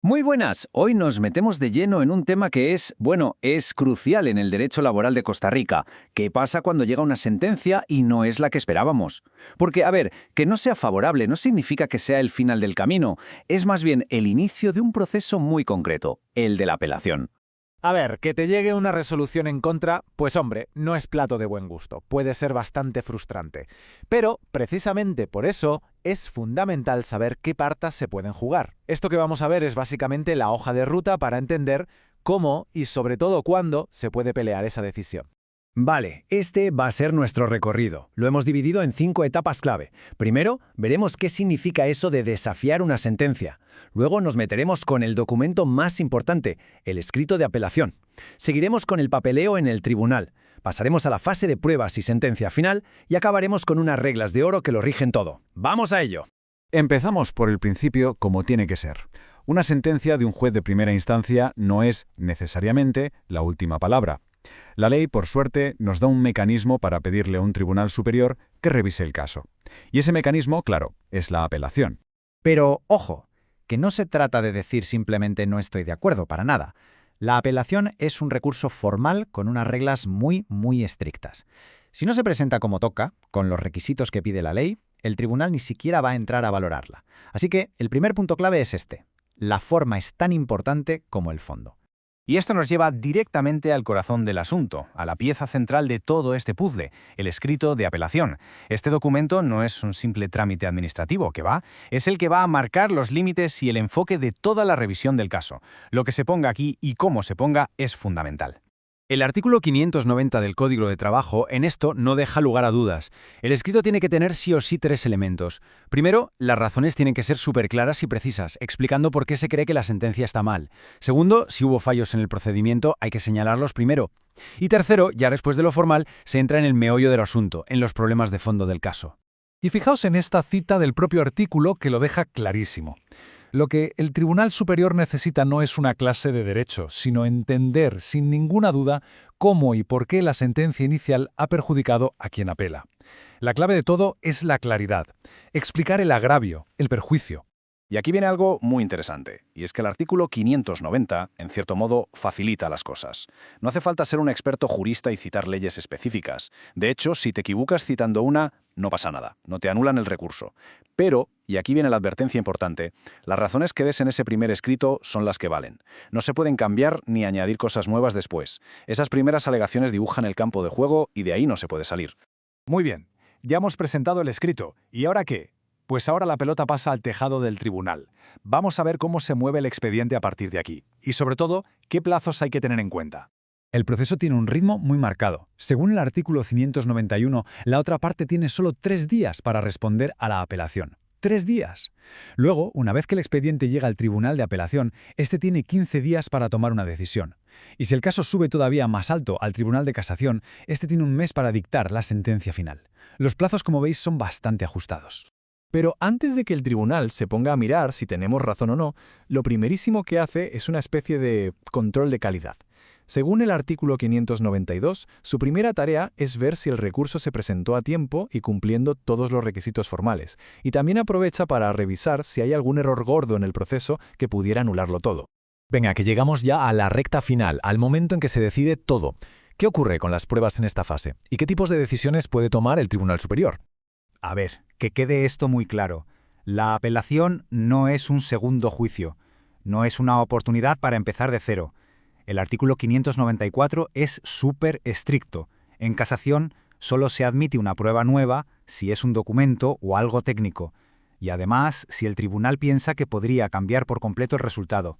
Muy buenas, hoy nos metemos de lleno en un tema que es crucial en el derecho laboral de Costa Rica. ¿Qué pasa cuando llega una sentencia y no es la que esperábamos? Porque, a ver, que no sea favorable no significa que sea el final del camino, es más bien el inicio de un proceso muy concreto, el de la apelación. A ver, que te llegue una resolución en contra, pues hombre, no es plato de buen gusto, puede ser bastante frustrante. Pero, precisamente por eso, es fundamental saber qué partas se pueden jugar. Esto que vamos a ver es básicamente la hoja de ruta para entender cómo y sobre todo cuándo se puede pelear esa decisión. Vale, este va a ser nuestro recorrido. Lo hemos dividido en 5 etapas clave. Primero, veremos qué significa eso de desafiar una sentencia. Luego nos meteremos con el documento más importante, el escrito de apelación. Seguiremos con el papeleo en el tribunal. Pasaremos a la fase de pruebas y sentencia final y acabaremos con unas reglas de oro que lo rigen todo. ¡Vamos a ello! Empezamos por el principio como tiene que ser. Una sentencia de un juez de primera instancia no es, necesariamente, la última palabra. La ley, por suerte, nos da un mecanismo para pedirle a un tribunal superior que revise el caso. Y ese mecanismo, claro, es la apelación. Pero, ojo, que no se trata de decir simplemente no estoy de acuerdo, para nada. La apelación es un recurso formal con unas reglas muy estrictas. Si no se presenta como toca, con los requisitos que pide la ley, el tribunal ni siquiera va a entrar a valorarla. Así que el primer punto clave es este. La forma es tan importante como el fondo. Y esto nos lleva directamente al corazón del asunto, a la pieza central de todo este puzzle, el escrito de apelación. Este documento no es un simple trámite administrativo, es el que va a marcar los límites y el enfoque de toda la revisión del caso. Lo que se ponga aquí y cómo se ponga es fundamental. El artículo 590 del Código de Trabajo en esto no deja lugar a dudas. El escrito tiene que tener sí o sí 3 elementos. Primero, las razones tienen que ser súper claras y precisas, explicando por qué se cree que la sentencia está mal. Segundo, si hubo fallos en el procedimiento, hay que señalarlos primero. Y tercero, ya después de lo formal, se entra en el meollo del asunto, en los problemas de fondo del caso. Y fijaos en esta cita del propio artículo que lo deja clarísimo. Lo que el Tribunal Superior necesita no es una clase de derecho, sino entender sin ninguna duda cómo y por qué la sentencia inicial ha perjudicado a quien apela. La clave de todo es la claridad, explicar el agravio, el perjuicio. Y aquí viene algo muy interesante, y es que el artículo 590, en cierto modo, facilita las cosas. No hace falta ser un experto jurista y citar leyes específicas. De hecho, si te equivocas citando una, no pasa nada, no te anulan el recurso. Pero, y aquí viene la advertencia importante, las razones que des en ese primer escrito son las que valen. No se pueden cambiar ni añadir cosas nuevas después. Esas primeras alegaciones dibujan el campo de juego y de ahí no se puede salir. Muy bien, ya hemos presentado el escrito. ¿Y ahora qué? Pues ahora la pelota pasa al tejado del tribunal. Vamos a ver cómo se mueve el expediente a partir de aquí. Y sobre todo, qué plazos hay que tener en cuenta. El proceso tiene un ritmo muy marcado. Según el artículo 591, la otra parte tiene solo 3 días para responder a la apelación. 3 días. Luego, una vez que el expediente llega al tribunal de apelación, este tiene 15 días para tomar una decisión. Y si el caso sube todavía más alto al tribunal de casación, este tiene un mes para dictar la sentencia final. Los plazos, como veis, son bastante ajustados. Pero antes de que el tribunal se ponga a mirar si tenemos razón o no, lo primerísimo que hace es una especie de control de calidad. Según el artículo 592, su primera tarea es ver si el recurso se presentó a tiempo y cumpliendo todos los requisitos formales, y también aprovecha para revisar si hay algún error gordo en el proceso que pudiera anularlo todo. Venga, que llegamos ya a la recta final, al momento en que se decide todo. ¿Qué ocurre con las pruebas en esta fase? ¿Y qué tipos de decisiones puede tomar el Tribunal Superior? A ver, que quede esto muy claro. La apelación no es un segundo juicio, no es una oportunidad para empezar de cero. El artículo 594 es súper estricto. En casación solo se admite una prueba nueva si es un documento o algo técnico, y además si el tribunal piensa que podría cambiar por completo el resultado.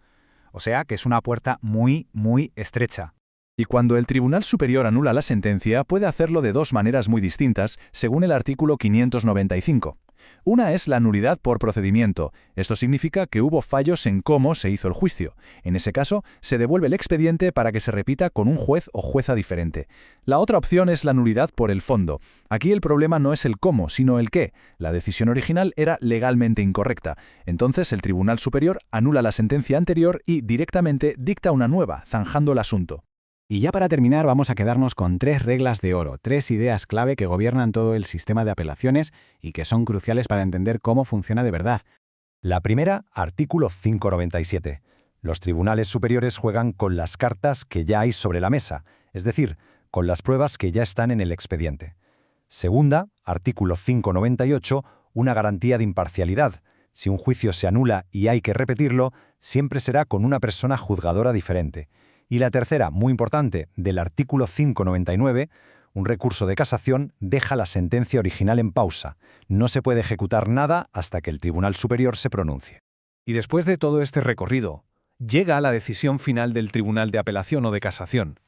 O sea que es una puerta muy estrecha. Y cuando el Tribunal Superior anula la sentencia, puede hacerlo de 2 maneras muy distintas, según el artículo 595. Una es la nulidad por procedimiento. Esto significa que hubo fallos en cómo se hizo el juicio. En ese caso, se devuelve el expediente para que se repita con un juez o jueza diferente. La otra opción es la nulidad por el fondo. Aquí el problema no es el cómo, sino el qué. La decisión original era legalmente incorrecta. Entonces el Tribunal Superior anula la sentencia anterior y directamente dicta una nueva, zanjando el asunto. Y ya para terminar vamos a quedarnos con 3 reglas de oro, 3 ideas clave que gobiernan todo el sistema de apelaciones y que son cruciales para entender cómo funciona de verdad. La primera, artículo 597. Los tribunales superiores juegan con las cartas que ya hay sobre la mesa, es decir, con las pruebas que ya están en el expediente. Segunda, artículo 598, una garantía de imparcialidad. Si un juicio se anula y hay que repetirlo, siempre será con una persona juzgadora diferente. Y la tercera, muy importante, del artículo 599, un recurso de casación deja la sentencia original en pausa. No se puede ejecutar nada hasta que el Tribunal Superior se pronuncie. Y después de todo este recorrido, llega la decisión final del Tribunal de Apelación o de Casación.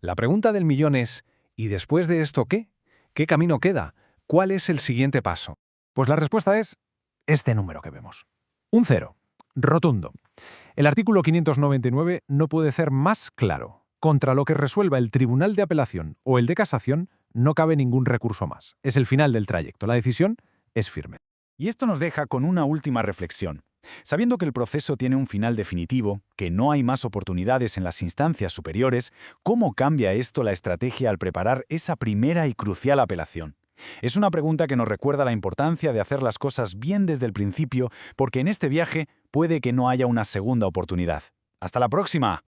La pregunta del millón es, ¿y después de esto qué? ¿Qué camino queda? ¿Cuál es el siguiente paso? Pues la respuesta es este número que vemos. Un 0. Rotundo. El artículo 599 no puede ser más claro. Contra lo que resuelva el Tribunal de Apelación o el de Casación, no cabe ningún recurso más. Es el final del trayecto. La decisión es firme. Y esto nos deja con una última reflexión. Sabiendo que el proceso tiene un final definitivo, que no hay más oportunidades en las instancias superiores, ¿cómo cambia esto la estrategia al preparar esa primera y crucial apelación? Es una pregunta que nos recuerda la importancia de hacer las cosas bien desde el principio, porque en este viaje puede que no haya una segunda oportunidad. ¡Hasta la próxima!